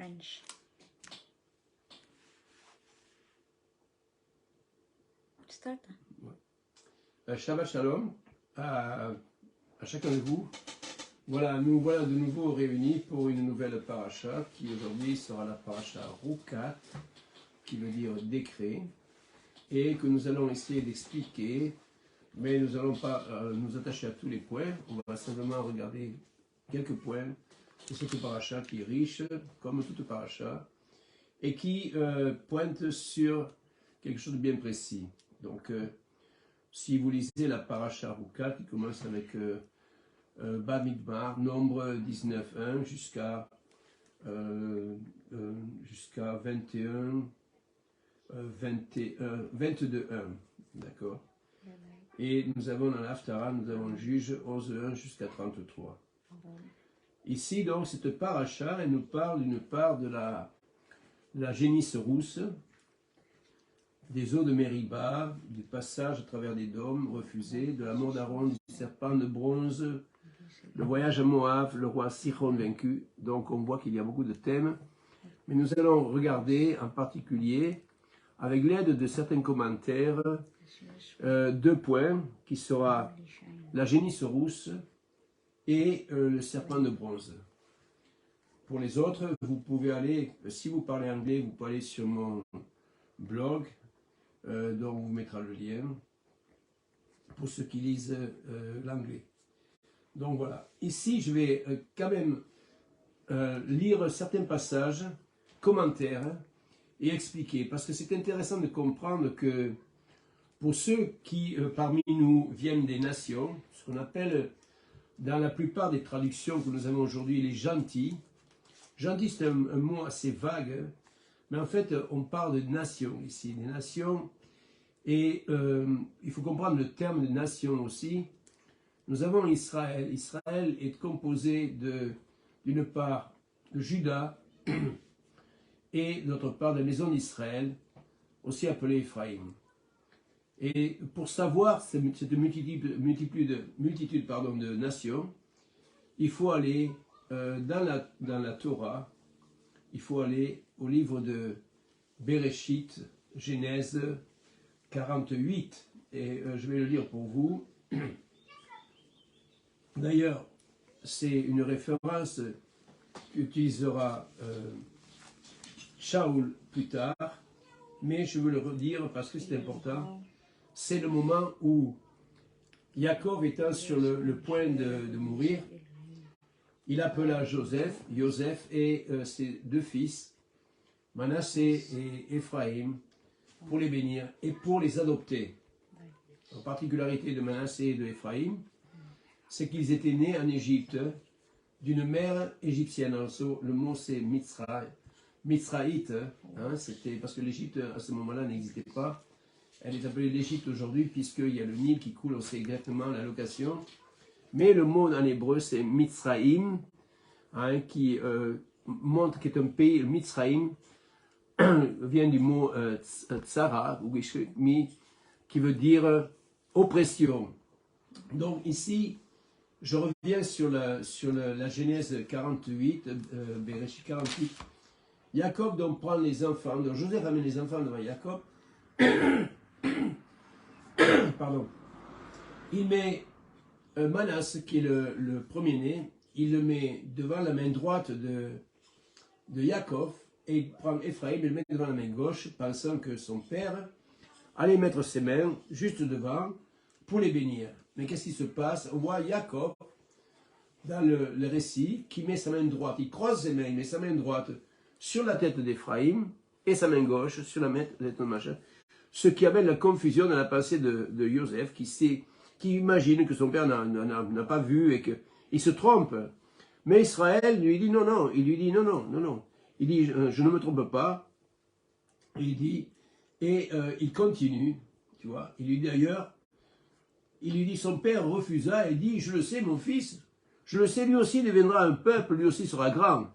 French. Start. Shabbat Shalom à chacun de vous. Voilà, nous voilà de nouveau réunis pour une nouvelle paracha qui aujourd'hui sera la paracha Rukat, qui veut dire décret, et que nous allons essayer d'expliquer, mais nous n'allons pas nous attacher à tous les points. On va simplement regarder quelques points de cette paracha qui est riche, comme toute paracha, et qui pointe sur quelque chose de bien précis. Donc, si vous lisez la paracha Rukat, qui commence avec Bamidbar, nombre 19.1 jusqu'à 21, 22.1, d'accord. Et nous avons dans l'Haftara, nous avons Juge 11.1 jusqu'à 33. Ici, donc, cette paracha, elle nous parle d'une part de la génisse rousse, des eaux de Mériba, du passage à travers des dômes refusés, de la mort d'Aaron, du serpent de bronze, le voyage à Moab, le roi Sichon vaincu. Donc on voit qu'il y a beaucoup de thèmes. Mais nous allons regarder en particulier, avec l'aide de certains commentaires, deux points, qui sera la génisse rousse et le serpent de bronze. Pour les autres, vous pouvez aller, si vous parlez anglais, vous pouvez aller sur mon blog, dont on vous mettra le lien, pour ceux qui lisent l'anglais. Donc voilà, ici je vais quand même lire certains passages, commentaires, et expliquer, parce que c'est intéressant de comprendre que pour ceux qui parmi nous viennent des nations, ce qu'on appelle dans la plupart des traductions que nous avons aujourd'hui les gentils, gentil c'est un mot assez vague, mais en fait on parle de nations ici, des nations. Et il faut comprendre le terme de nation aussi. Nous avons Israël. Israël est composé d'une part de Juda et d'autre part de la maison d'Israël, aussi appelée Ephraïm. Et pour savoir cette multitude de nations, il faut aller dans la Torah, il faut aller au livre de Bereshit, Genèse 48, et je vais le lire pour vous. D'ailleurs, c'est une référence qu'utilisera Shaoul plus tard, mais je veux le redire parce que c'est important. C'est le moment où Jacob étant sur le point de mourir, il appela Joseph et ses deux fils, Manassé et Ephraïm, pour les bénir et pour les adopter. En particularité de Manassé et de Ephraïm, c'est qu'ils étaient nés en Égypte d'une mère égyptienne. Also, le mot c'est Mitzraïte, hein, c'était parce que l'Égypte à ce moment-là n'existait pas. Elle est appelée l'Égypte aujourd'hui puisqu'il y a le Nil qui coule, on sait exactement la location. Mais le mot en hébreu c'est Mitzraïm, hein, qui montre qu'il est un pays, Mitzraïm, vient du mot tsara, ou qui veut dire oppression. Donc ici, je reviens sur la Genèse 48, Bereshit 48. Jacob donc prend les enfants, donc Joseph amène les enfants devant Jacob. Pardon. Il met Manasse, qui est le premier-né, il le met devant la main droite de Jacob, et il prend Ephraïm et le met devant la main gauche, pensant que son père allait mettre ses mains juste devant pour les bénir. Mais qu'est-ce qui se passe? On voit Jacob, dans le récit, qui met sa main droite, il croise ses mains, il met sa main droite sur la tête d'Ephraïm et sa main gauche sur la tête de machin. Ce qui amène la confusion dans la pensée de Joseph, qui imagine que son père n'a pas vu et qu'il se trompe. Mais Israël lui dit non, il lui dit non. Il dit, je ne me trompe pas. Il dit, et il continue, tu vois. Il lui dit d'ailleurs, son père refusa et dit, je le sais mon fils, je le sais, lui aussi deviendra un peuple, lui aussi sera grand.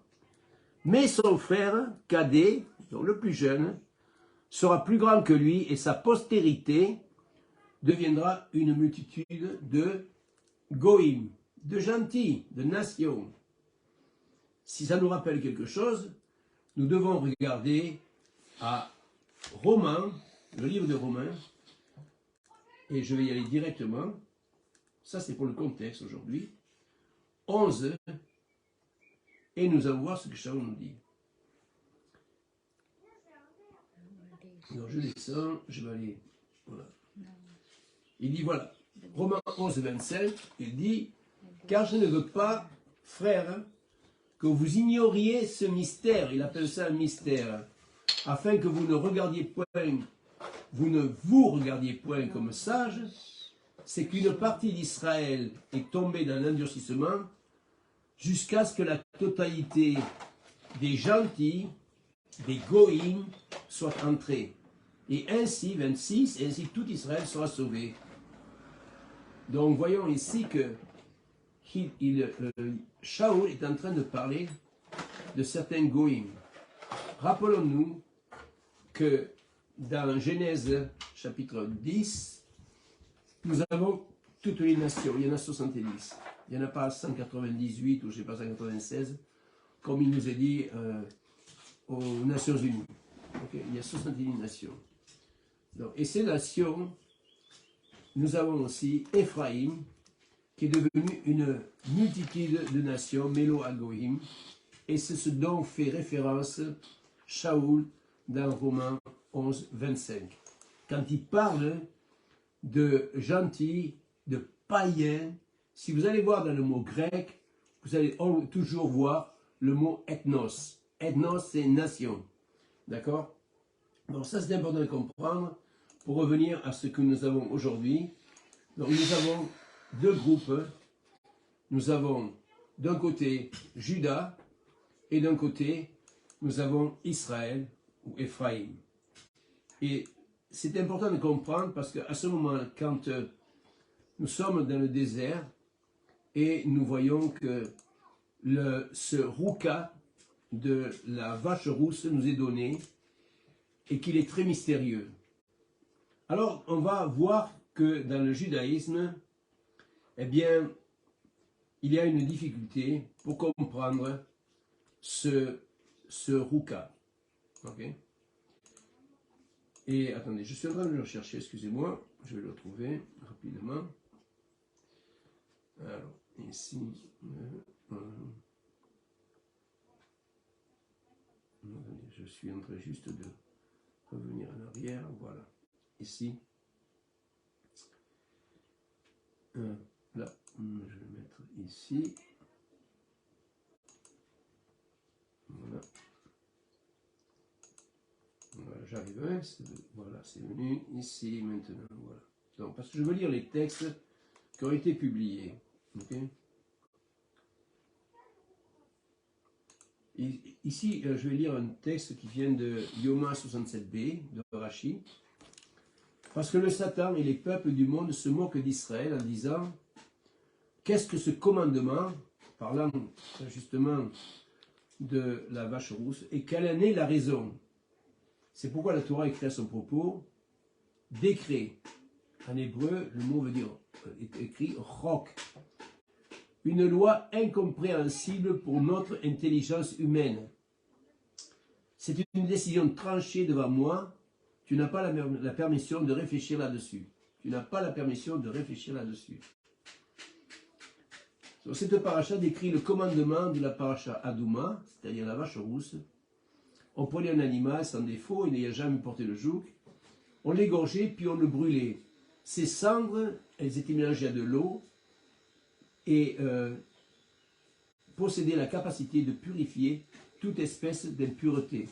Mais son frère, cadet, donc le plus jeune, sera plus grand que lui et sa postérité deviendra une multitude de goïm, de gentils, de nations. Si ça nous rappelle quelque chose, nous devons regarder à Romains, le livre de Romains, et je vais y aller directement, ça c'est pour le contexte aujourd'hui, 11, et nous allons voir ce que Shaul nous dit. Alors je descends, je vais aller, voilà. Il dit voilà, Romains 11, 25, il dit, car je ne veux pas, frères, que vous ignoriez ce mystère, il appelle ça un mystère, afin que vous ne regardiez point, vous ne vous regardiez point comme sages, c'est qu'une partie d'Israël est tombée dans l'endurcissement jusqu'à ce que la totalité des gentils, des goïms, soit entrée. Et ainsi, 26, et ainsi tout Israël sera sauvé. Donc voyons ici que Shaul est en train de parler de certains goïms. Rappelons-nous que dans Genèse chapitre 10, nous avons toutes les nations, il y en a 70. Il n'y en a pas 198 ou je ne sais pas 196, comme il nous est dit aux Nations Unies. Okay? Il y a 70 nations. Donc, et ces nations, nous avons aussi Éphraïm, qui est devenu une multitude de nations, Mélo Agoïm, et c'est ce dont fait référence Shaul dans Romains 11, 25. Quand il parle de gentils, de païens, si vous allez voir dans le mot grec, vous allez toujours voir le mot ethnos. Ethnos, c'est nation. D'accord? Donc ça, c'est important de comprendre pour revenir à ce que nous avons aujourd'hui. Donc nous avons deux groupes. Nous avons d'un côté Juda et d'un côté nous avons Israël ou Éphraïm. Et c'est important de comprendre parce qu'à ce moment, quand nous sommes dans le désert et nous voyons que ce rouka de la vache rousse nous est donné et qu'il est très mystérieux. Alors on va voir que dans le judaïsme, eh bien, il y a une difficulté pour comprendre ce rouka. Ok? Et attendez, je suis en train de le rechercher, excusez-moi, je vais le retrouver rapidement. Alors, ici, je suis en train juste de revenir en arrière, voilà, ici. Là, je vais mettre ici. Voilà. Voilà, j'arrive, hein, voilà, c'est venu ici maintenant, voilà. Donc, parce que je veux lire les textes qui ont été publiés. Okay. Ici, je vais lire un texte qui vient de Yoma 67b, de Rashi. Parce que le Satan et les peuples du monde se moquent d'Israël en disant « Qu'est-ce que ce commandement ?» parlant justement de la vache rousse, et quelle en est la raison? C'est pourquoi la Torah écrit à son propos « décret ». En hébreu, le mot veut dire, est écrit « roc ». Une loi incompréhensible pour notre intelligence humaine. C'est une décision tranchée devant moi. Tu n'as pas la permission de réfléchir là-dessus. Tu n'as pas la permission de réfléchir là-dessus. Donc, cette paracha décrit le commandement de la paracha Adouma, c'est-à-dire la vache rousse. On prenait un animal sans défaut, il n'ayant jamais porté le joug. On l'égorgeait, puis on le brûlait. Ces cendres, elles étaient mélangées à de l'eau et possédaient la capacité de purifier toute espèce d'impureté.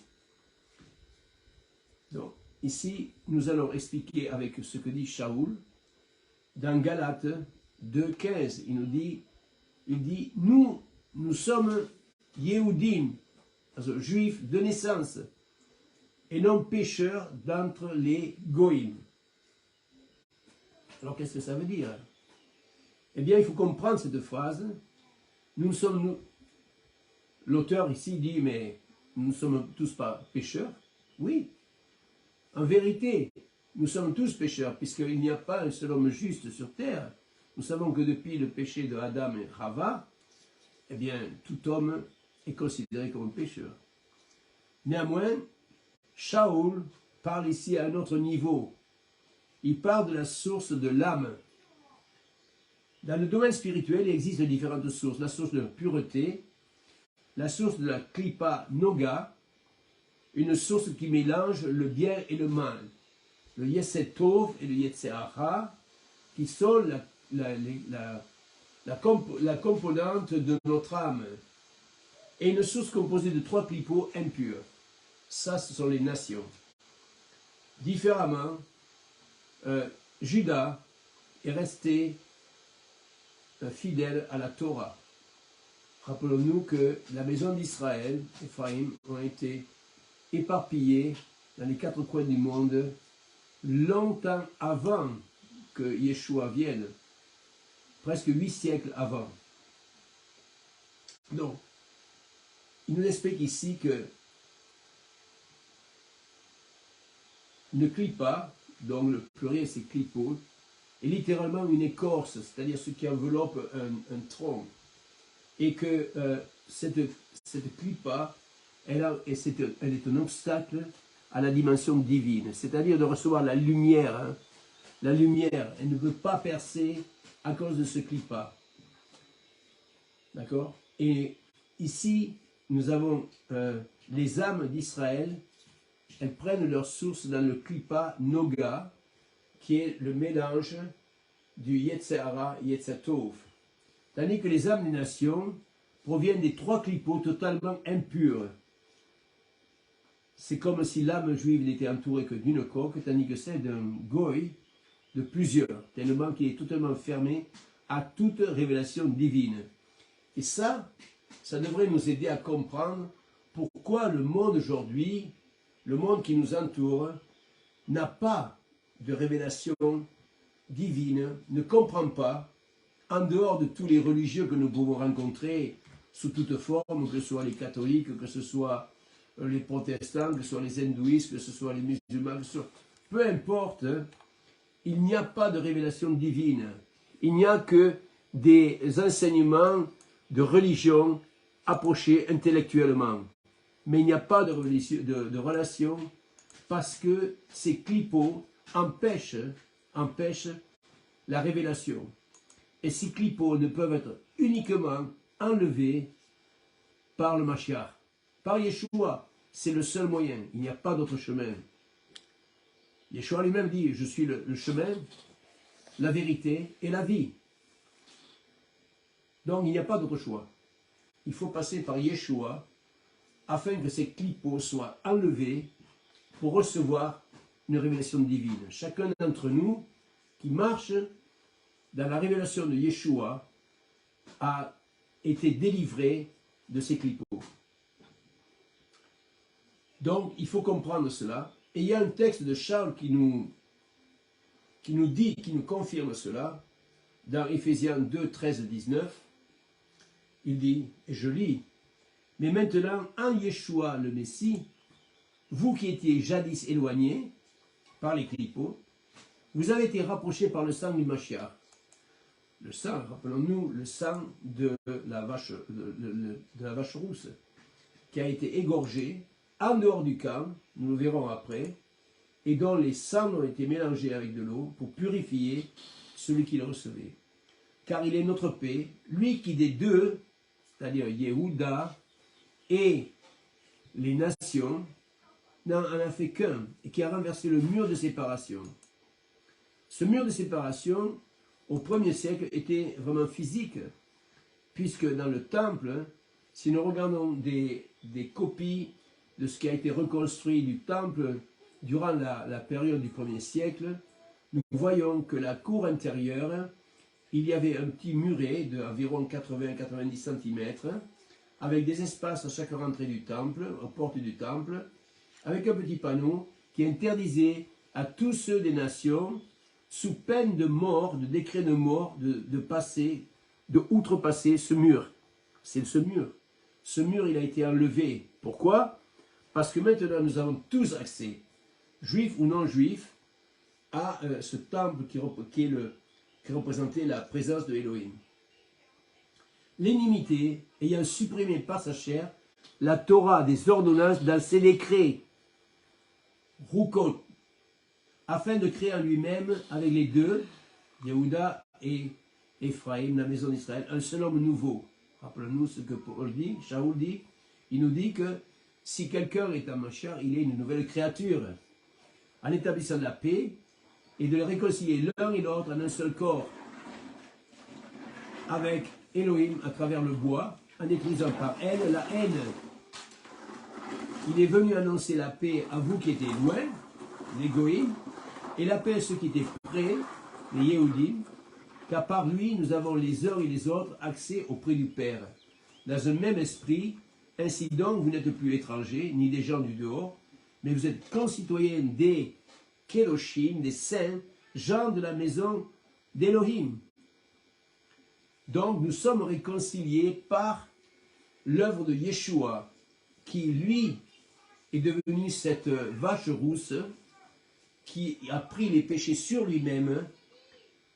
Donc, ici, nous allons expliquer avec ce que dit Shaul. Dans Galates 2,15, il dit, nous sommes Yehudim, juifs de naissance, et non pécheurs d'entre les Goïm. Alors, qu'est-ce que ça veut dire? Eh bien, il faut comprendre cette phrase. L'auteur ici dit, mais nous ne sommes tous pas pécheurs. Oui, en vérité, nous sommes tous pécheurs, puisqu'il n'y a pas un seul homme juste sur terre. Nous savons que depuis le péché de Adam et Chava, eh bien, tout homme est considéré comme un pécheur. Néanmoins, Shaoul parle ici à un autre niveau. Il parle de la source de l'âme. Dans le domaine spirituel, il existe différentes sources. La source de la pureté, la source de la Klippa Noga, une source qui mélange le bien et le mal. Le Yetzer Tov et le Yetzer Hara, qui sont la composante de notre âme. Et une source composée de 3 clipots impurs. Ça, ce sont les nations. Différemment, Juda est resté fidèle à la Torah. Rappelons-nous que la maison d'Israël, Ephraïm, ont été éparpillés dans les 4 coins du monde longtemps avant que Yeshua vienne, presque 8 siècles avant. Donc, il nous explique ici que une clipa, donc le pluriel c'est clipo, est littéralement une écorce, c'est-à-dire ce qui enveloppe un tronc. Et que cette clipa, elle est un obstacle à la dimension divine, c'est-à-dire de recevoir la lumière. Hein. La lumière, elle ne peut pas percer à cause de ce clipa. D'accord? Et ici, nous avons les âmes d'Israël, elles prennent leur source dans le clipa Noga, qui est le mélange du Yetzer Hara et Yetzer Tov. Tandis que les âmes des nations proviennent des 3 clipots totalement impurs. C'est comme si l'âme juive n'était entourée que d'une coque, tandis que celle d'un goy de plusieurs, tellement qu'il est totalement fermé à toute révélation divine. Et ça devrait nous aider à comprendre pourquoi le monde aujourd'hui, le monde qui nous entoure, n'a pas de révélation divine, ne comprend pas, en dehors de tous les religieux que nous pouvons rencontrer sous toute forme, que ce soit les catholiques, que ce soit les protestants, que ce soit les hindouistes, que ce soit les musulmans, peu importe, il n'y a pas de révélation divine. Il n'y a que des enseignements de religion approchés intellectuellement. Mais il n'y a pas de relation parce que ces clipots empêchent la révélation. Et ces clipots ne peuvent être uniquement enlevés par le Mashiach, par Yeshua. C'est le seul moyen, il n'y a pas d'autre chemin. Yeshua lui-même dit, je suis le chemin, la vérité et la vie. Donc il n'y a pas d'autre choix. Il faut passer par Yeshua afin que ces clipots soient enlevés pour recevoir une révélation divine. Chacun d'entre nous qui marche dans la révélation de Yeshua a été délivré de ces clipots. Donc il faut comprendre cela. Et il y a un texte de Charles qui nous confirme cela, dans Éphésiens 2, 13, 19. Il dit, et je lis, « Mais maintenant, en Yeshua le Messie, vous qui étiez jadis éloignés par les clipots, vous avez été rapprochés par le sang du Mashiach. » Le sang, rappelons-nous, le sang de la vache rousse, qui a été égorgée en dehors du camp, nous le verrons après, et dont les sangs ont été mélangés avec de l'eau pour purifier celui qui le recevait. Car il est notre paix, lui qui des deux, c'est-à-dire Yehuda et les nations, n'en a fait qu'un, et qui a renversé le mur de séparation. Ce mur de séparation, au 1er siècle, était vraiment physique, puisque dans le temple, si nous regardons des copies de ce qui a été reconstruit du temple durant la période du 1er siècle, nous voyons que la cour intérieure, il y avait un petit muret d'environ 80-90 cm, avec des espaces à chaque rentrée du temple, aux portes du temple, avec un petit panneau qui interdisait à tous ceux des nations, sous peine de mort, de décret de mort, de outrepasser ce mur. C'est ce mur. Ce mur, il a été enlevé. Pourquoi? Parce que maintenant, nous avons tous accès, juifs ou non juifs, à ce temple qui représentait la présence de Elohim. L'inimité ayant supprimé par sa chair la Torah des ordonnances dans ses décrets, Rukot, afin de créer en lui-même, avec les deux, Yehuda et Ephraïm, la maison d'Israël, un seul homme nouveau. Rappelons-nous ce que Paul dit, Shaoul dit, il nous dit que si quelqu'un est un Mashiach, il est une nouvelle créature, en établissant la paix et de les réconcilier l'un et l'autre en un seul corps, avec Elohim à travers le bois, en détruisant par elle la haine. Il est venu annoncer la paix à vous qui étiez loin, les Goïms, et la paix à ceux qui étaient près, les Yehudim, car par lui nous avons les uns et les autres accès auprès du Père. Dans un même esprit, ainsi donc vous n'êtes plus étrangers, ni des gens du dehors, mais vous êtes concitoyens des Kedoshim, des saints, gens de la maison d'Elohim. Donc nous sommes réconciliés par l'œuvre de Yeshua, qui lui est devenu cette vache rousse, qui a pris les péchés sur lui-même,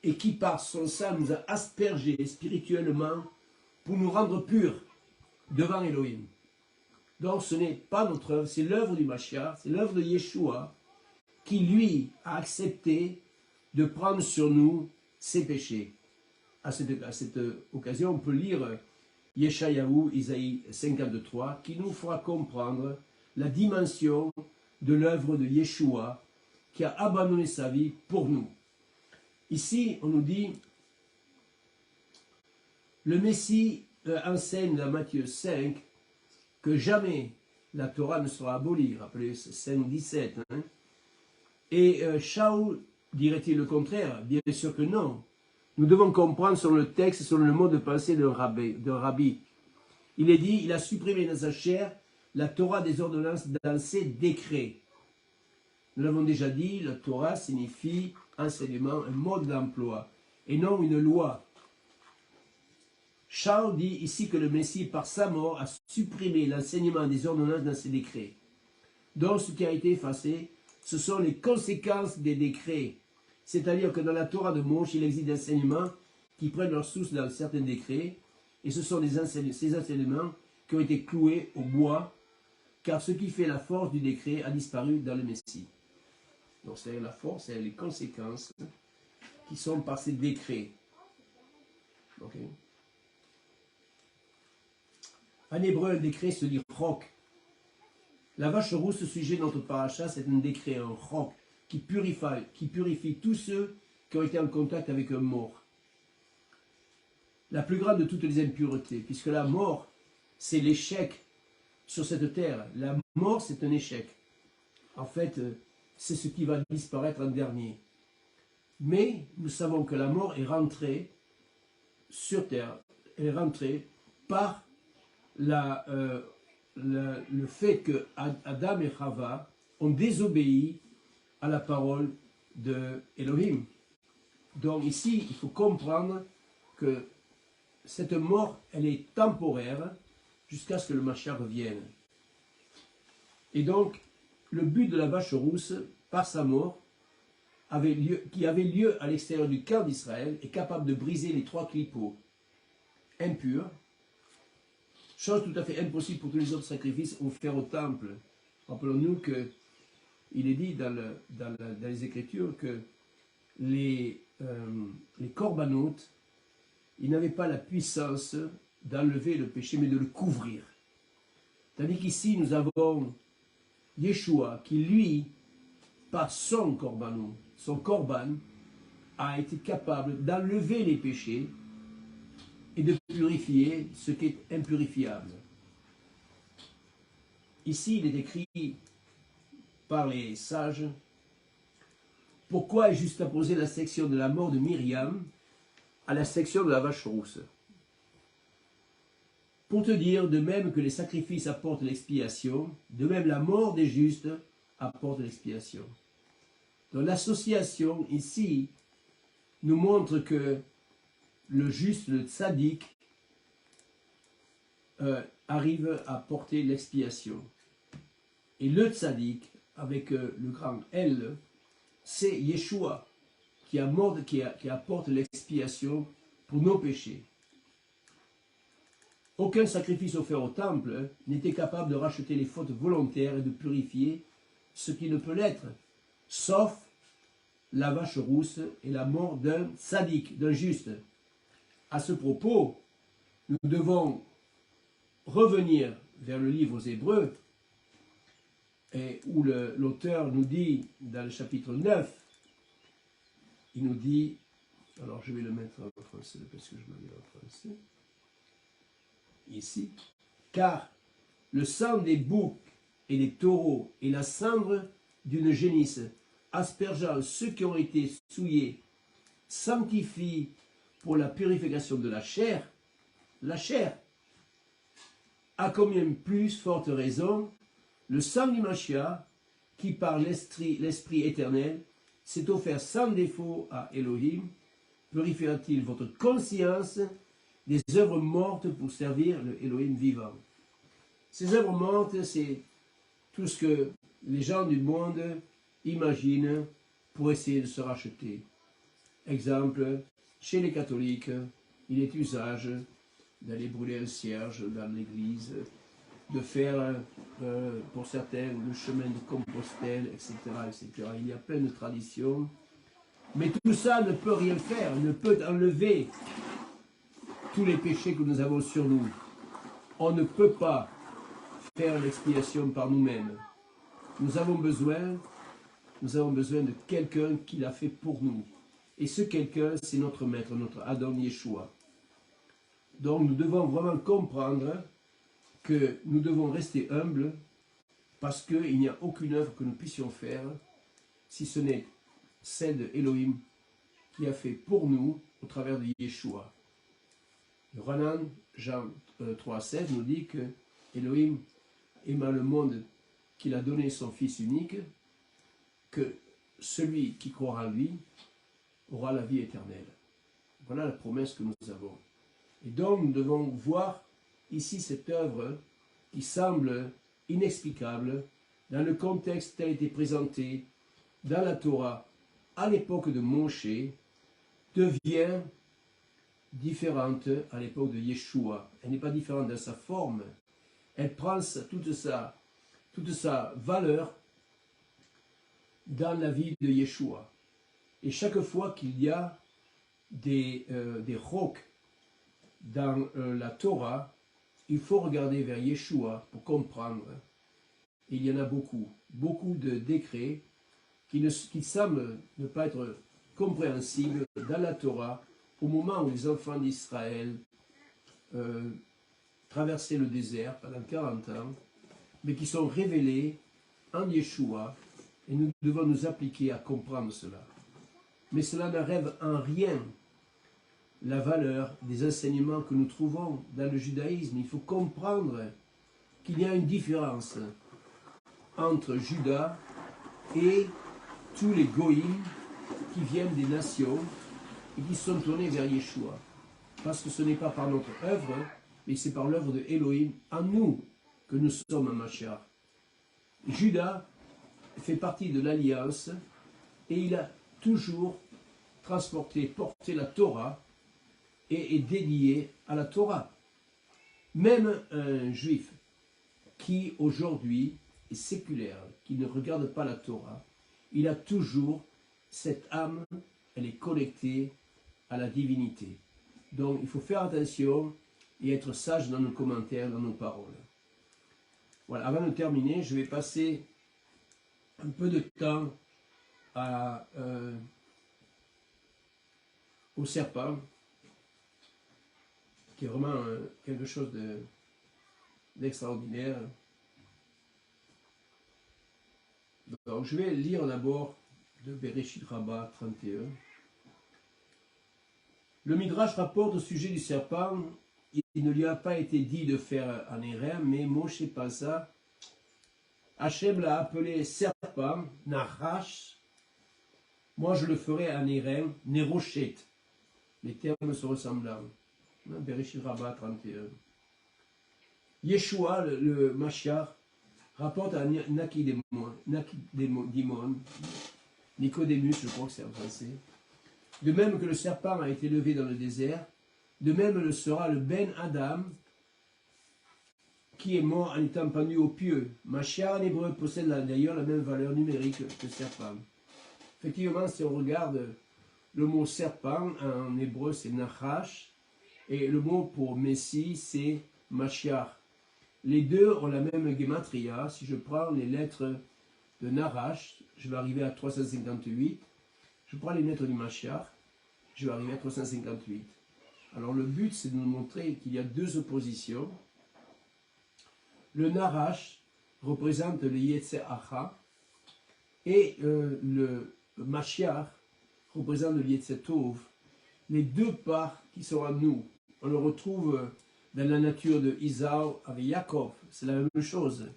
et qui par son sang nous a aspergés spirituellement pour nous rendre purs devant Elohim. Donc ce n'est pas notre œuvre, c'est l'œuvre du Mashiach, c'est l'œuvre de Yeshua, qui lui a accepté de prendre sur nous ses péchés. À cette occasion, on peut lire Yeshayahu, Isaïe 53, qui nous fera comprendre la dimension de l'œuvre de Yeshua, qui a abandonné sa vie pour nous. Ici, on nous dit, le Messie enseigne dans Matthieu 5 que jamais la Torah ne sera abolie. Rappelez 5, 17. Hein? Et Shaul dirait-il le contraire? Bien sûr que non. Nous devons comprendre selon le texte, selon le mode de pensée d'un rabbi. Il est dit, il a supprimé dans sa chair la Torah des ordonnances dans ses décrets. Nous l'avons déjà dit, la Torah signifie enseignement, un mode d'emploi, et non une loi. Charles dit ici que le Messie, par sa mort, a supprimé l'enseignement des ordonnances dans ses décrets. Donc ce qui a été effacé, ce sont les conséquences des décrets. C'est-à-dire que dans la Torah de Moshe, il existe des enseignements qui prennent leur source dans certains décrets, et ce sont ces enseignements qui ont été cloués au bois, car ce qui fait la force du décret a disparu dans le Messie. Donc c'est la force et les conséquences qui sont par ces décrets. Okay. En hébreu, un décret se dit chok. La vache rousse, ce sujet de notre paracha, c'est un décret, un chok, qui purifie tous ceux qui ont été en contact avec un mort. La plus grande de toutes les impuretés, puisque la mort, c'est l'échec sur cette terre. La mort, c'est un échec. En fait, c'est ce qui va disparaître en dernier. Mais nous savons que la mort est rentrée sur terre. Elle est rentrée par le fait que Adam et Chava ont désobéi à la parole de Elohim. Donc ici, il faut comprendre que cette mort, elle est temporaire jusqu'à ce que le Mashiach revienne. Et donc, le but de la vache rousse, par sa mort, qui avait lieu à l'extérieur du camp d'Israël, est capable de briser les 3 clipots impurs, chose tout à fait impossible pour tous les autres sacrifices offerts au temple. Rappelons-nous qu'il est dit dans les Écritures que les corbanotes, ils n'avaient pas la puissance d'enlever le péché, mais de le couvrir. Tandis qu'ici, nous avons Yeshua qui, lui, par son korban, a été capable d'enlever les péchés et de purifier ce qui est impurifiable. Ici, il est écrit par les sages, pourquoi est juxtaposée la section de la mort de Myriam à la section de la vache rousse? Pour te dire, de même que les sacrifices apportent l'expiation, de même la mort des justes apporte l'expiation. Donc l'association ici nous montre que le juste, le tzaddik, arrive à porter l'expiation. Et le tzaddik, avec le grand L, c'est Yeshua qui apporte l'expiation pour nos péchés. Aucun sacrifice offert au temple n'était capable de racheter les fautes volontaires et de purifier ce qui ne peut l'être, sauf la vache rousse et la mort d'un sadique, d'un juste. À ce propos, nous devons revenir vers le livre aux Hébreux, et où l'auteur nous dit, dans le chapitre 9, il nous dit, alors je vais le mettre en français, parce que je me mets en français, ici, car le sang des boucs et des taureaux et la cendre d'une génisse, aspergeant ceux qui ont été souillés, sanctifie pour la purification de la chair, à combien plus forte raison, le sang du Mashiach, qui par l'Esprit éternel, s'est offert sans défaut à Elohim, purifiera-t-il votre conscience des œuvres mortes pour servir le Elohim vivant. Ces œuvres mortes, c'est tout ce que les gens du monde imaginent pour essayer de se racheter. Exemple, chez les catholiques, il est usage d'aller brûler un cierge dans l'église, de faire, pour certains, le chemin de Compostelle, etc., etc. Il y a plein de traditions. Mais tout ça ne peut rien faire, ne peut enlever tous les péchés que nous avons sur nous. On ne peut pas faire l'expiation par nous-mêmes. Nous avons besoin de quelqu'un qui l'a fait pour nous. Et ce quelqu'un, c'est notre maître, notre Adon Yeshua. Donc nous devons vraiment comprendre que nous devons rester humbles parce qu'il n'y a aucune œuvre que nous puissions faire si ce n'est celle de Elohim qui a fait pour nous au travers de Yeshua. Le Ranan, Jean 3,16 nous dit que Elohim aima le monde qu'il a donné son Fils unique, que celui qui croira en lui aura la vie éternelle. Voilà la promesse que nous avons. Et donc nous devons voir ici cette œuvre qui semble inexplicable dans le contexte tel été présenté dans la Torah à l'époque de Moshe devient différente à l'époque de Yeshua. Elle n'est pas différente dans sa forme. Elle prend toute sa valeur dans la vie de Yeshua. Et chaque fois qu'il y a des rocs dans la Torah, il faut regarder vers Yeshua pour comprendre. Et il y en a beaucoup de décrets qui semblent ne pas être compréhensibles dans la Torah au moment où les enfants d'Israël traversaient le désert pendant 40 ans, mais qui sont révélés en Yeshua, et nous devons nous appliquer à comprendre cela. Mais cela n'enlève en rien la valeur des enseignements que nous trouvons dans le judaïsme. Il faut comprendre qu'il y a une différence entre Juda et tous les goïms qui viennent des nations et qui sont tournés vers Yeshua. Parce que ce n'est pas par notre œuvre, mais c'est par l'œuvre de Elohim en nous que nous sommes un Mashiach. Juda fait partie de l'Alliance et il a toujours porté la Torah et est dédié à la Torah. Même un juif qui aujourd'hui est séculaire, qui ne regarde pas la Torah, il a toujours cette âme, elle est connectée à la divinité. Donc il faut faire attention et être sage dans nos commentaires, dans nos paroles. Voilà, avant de terminer, je vais passer un peu de temps au serpent, qui est vraiment quelque chose d'extraordinaire. Donc je vais lire d'abord de Bereshit Rabbah 31. Le Midrash rapporte au sujet du serpent, il ne lui a pas été dit de faire un érem, mais Moshe pensa, Hachem l'a appelé serpent, Nachash, moi je le ferai un érem, Nerochet. Les termes se ressemblent. Bereshit Rabbah 31. Yeshua, le Mashiach, rapporte à Nicodémon, Nicodémus, je crois que c'est en français, de même que le serpent a été levé dans le désert, de même le sera le Ben Adam, qui est mort en étant pendu au pieu. Mashiach en hébreu possède d'ailleurs la même valeur numérique que serpent. Effectivement, si on regarde le mot serpent, en hébreu c'est nachash, et le mot pour Messie c'est Mashiach. Les deux ont la même gematria. Si je prends les lettres de Narash, je vais arriver à 358. Je prends les lettres du Mashiach, je vais arriver à 358. Alors le but c'est de nous montrer qu'il y a deux oppositions. Le Narash représente le Yetzer Hara et le Mashiach représente le Yetzer Tov. Les deux parts qui sont en nous, on le retrouve dans la nature de Isao avec Yaakov, c'est la même chose.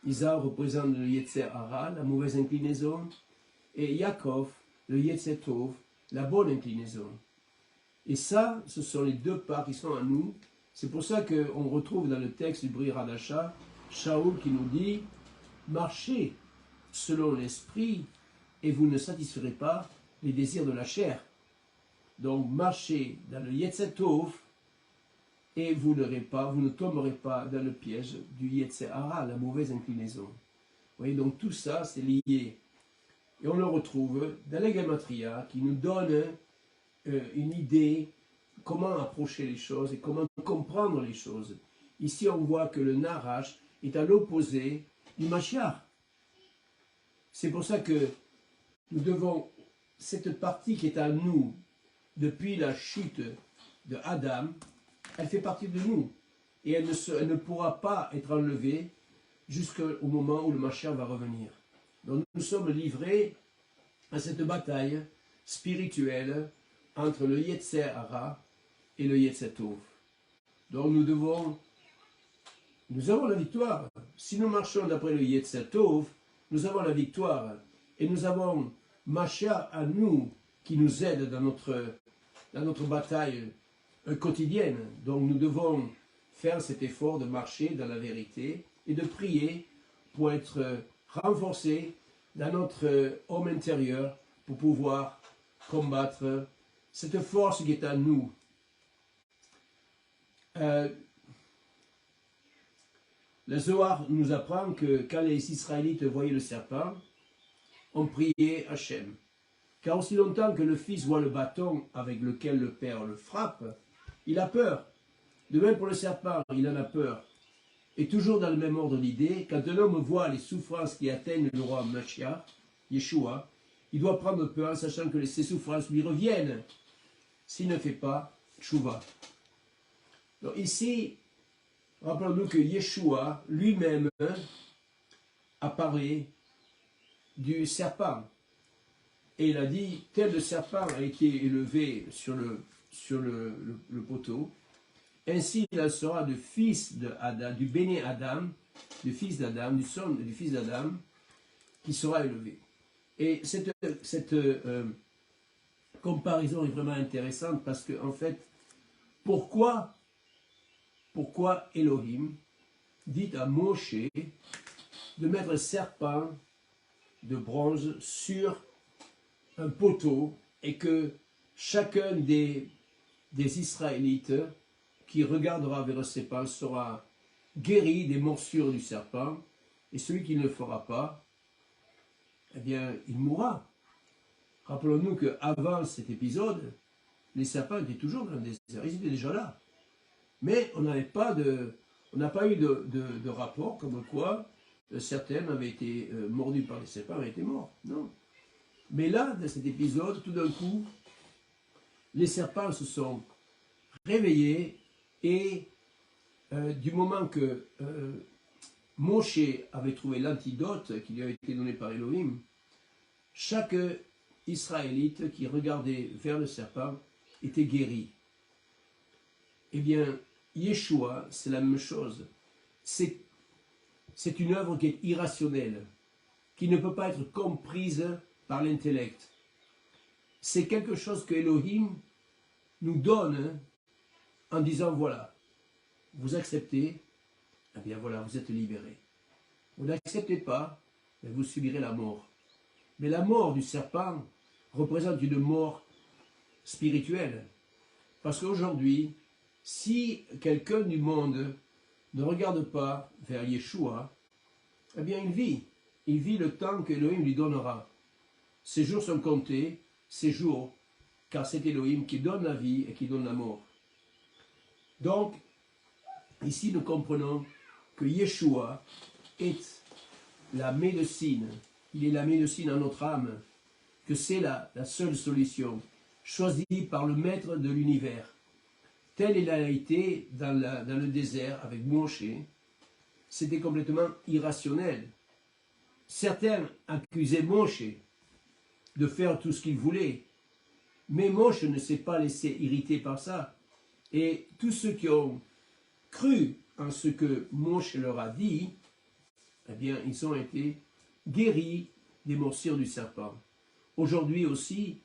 Isao représente le Yetzer Hara, la mauvaise inclinaison, et Yaakov, le Yetzer Tov, la bonne inclinaison. Et ça, ce sont les deux parts qui sont en nous. C'est pour ça qu'on retrouve dans le texte du Brit Hadasha, Shaoul qui nous dit « Marchez selon l'esprit et vous ne satisferez pas les désirs de la chair. » Donc marchez dans le Yetzer Tov et vous ne tomberez pas dans le piège du Yetzer Hara, la mauvaise inclinaison. Vous voyez, donc tout ça c'est lié. Et on le retrouve dans les Gematria qui nous donne une idée comment approcher les choses et comment comprendre les choses. Ici on voit que le Narash est à l'opposé du Mashiach. C'est pour ça que nous devons, cette partie qui est à nous, depuis la chute de Adam, elle fait partie de nous. Et elle ne pourra pas être enlevée jusqu'au moment où le Mashiach va revenir. Donc nous sommes livrés à cette bataille spirituelle entre le Yetzer Hara et le Yetzer Tov. Donc nous avons la victoire. Si nous marchons d'après le Yetzer Tov, nous avons la victoire. Et nous avons Mashiach à nous qui nous aide dans notre bataille quotidienne. Donc nous devons faire cet effort de marcher dans la vérité et de prier pour être renforcés dans notre homme intérieur pour pouvoir combattre cette force qui est à nous. Le Zohar nous apprend que quand les Israélites voyaient le serpent, on priait Hachem. Car aussi longtemps que le fils voit le bâton avec lequel le père le frappe, il a peur. De même pour le serpent, il en a peur. Et toujours dans le même ordre d'idée, quand un homme voit les souffrances qui atteignent le roi Mashiach, Yeshua, il doit prendre peur, sachant que ces souffrances lui reviennent s'il ne fait pas Tshuva. Donc ici, rappelons-nous que Yeshua lui-même a parlé du serpent. Et il a dit, tel le serpent a été élevé sur le poteau, ainsi il en sera du fils de Adam, du béné Adam, du fils d'Adam, du fils d'Adam, qui sera élevé. Et cette comparaison est vraiment intéressante parce que, en fait, pourquoi Elohim dit à Moshe de mettre un serpent de bronze sur un poteau et que chacun des Israélites qui regardera vers le serpent sera guéri des morsures du serpent, et celui qui ne le fera pas, eh bien, il mourra. Rappelons-nous qu'avant cet épisode, les serpents étaient toujours dans le désert, ils étaient déjà là. Mais on n'a pas eu de rapport comme quoi certains avaient été mordus par les serpents, avaient été morts. Non. Mais là, dans cet épisode, tout d'un coup, les serpents se sont réveillés et du moment que Moshe avait trouvé l'antidote qui lui avait été donné par Elohim, chaque Israélite qui regardait vers le serpent était guéri. Eh bien, Yeshua, c'est la même chose. C'est une œuvre qui est irrationnelle, qui ne peut pas être comprise par l'intellect. C'est quelque chose que Elohim nous donne en disant, voilà, vous acceptez, eh bien voilà, vous êtes libérés. Vous n'acceptez pas, mais vous subirez la mort. Mais la mort du serpent représente une mort spirituelle. Parce qu'aujourd'hui, si quelqu'un du monde ne regarde pas vers Yeshua, eh bien il vit. Il vit le temps qu'Élohim lui donnera. Ses jours sont comptés, ses jours, car c'est Élohim qui donne la vie et qui donne la mort. Donc, ici nous comprenons que Yeshua est la médecine. Il est la médecine à notre âme, que c'est la seule solution, choisie par le maître de l'univers. Tel il a été dans le désert avec Moshe. C'était complètement irrationnel. Certains accusaient Moshe de faire tout ce qu'il voulait, mais Moshe ne s'est pas laissé irriter par ça. Et tous ceux qui ont cru en ce que Moshe leur a dit, eh bien, ils ont été guéris des morsures du serpent. Aujourd'hui aussi,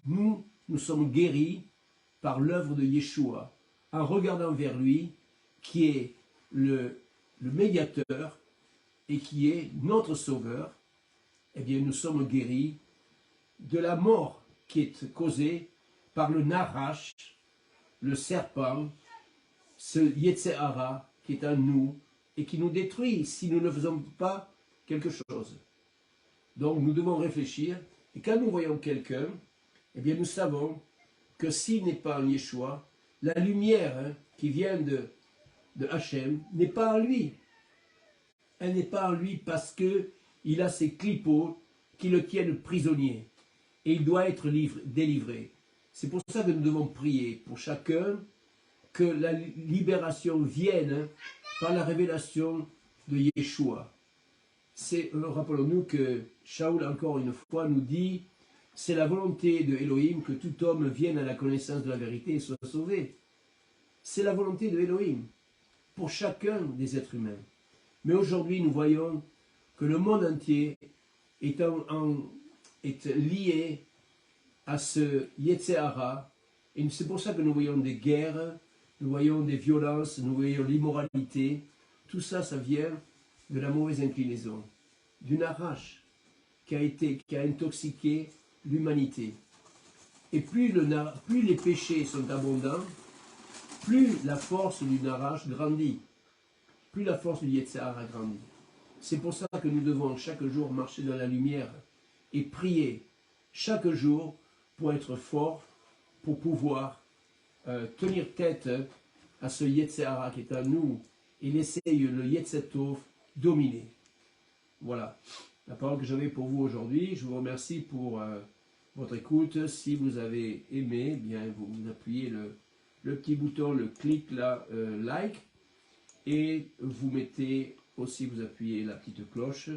nous sommes guéris par l'œuvre de Yeshua, en regardant vers lui, qui est le médiateur et qui est notre sauveur. Eh bien, nous sommes guéris de la mort qui est causée par le Narash, le serpent, ce Yetzehara qui est en nous et qui nous détruit si nous ne faisons pas quelque chose. Donc nous devons réfléchir, et quand nous voyons quelqu'un, eh bien nous savons que s'il n'est pas en Yeshua, la lumière qui vient de Hachem n'est pas en lui. Elle n'est pas en lui parce qu'il a ses clipots qui le tiennent prisonnier. Et il doit être délivré. C'est pour ça que nous devons prier pour chacun, que la libération vienne par la révélation de Yeshua. Rappelons-nous que Shaoul, encore une fois, nous dit « C'est la volonté de Elohim que tout homme vienne à la connaissance de la vérité et soit sauvé. » C'est la volonté de Elohim pour chacun des êtres humains. Mais aujourd'hui, nous voyons que le monde entier est lié à ce Yetzehara, et c'est pour ça que nous voyons des guerres, nous voyons des violences, nous voyons l'immoralité. Tout ça, ça vient de la mauvaise inclinaison, d'une arrache qui a intoxiqué l'humanité. Et plus les péchés sont abondants, plus la force du Narash grandit, plus la force du Yetzehara grandit. C'est pour ça que nous devons chaque jour marcher dans la lumière et prier chaque jour pour être fort, pour pouvoir tenir tête à ce Yetzehara qui est en nous et laisser le Yetzetov dominer. Voilà la parole que j'avais pour vous aujourd'hui. Je vous remercie pour votre écoute. Si vous avez aimé, bien vous appuyez le petit bouton, le clic là, like, et vous mettez aussi, vous appuyez la petite cloche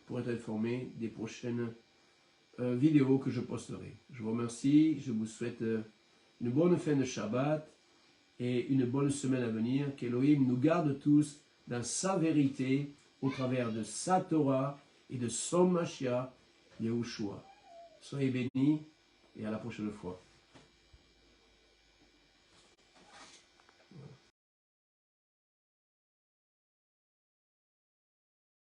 pour être informé des prochaines vidéos que je posterai. Je vous remercie, je vous souhaite une bonne fin de Shabbat et une bonne semaine à venir. Qu'Elohim nous garde tous dans sa vérité au travers de sa Torah et de son Mashiach, Yahushua. Soyez bénis et à la prochaine fois.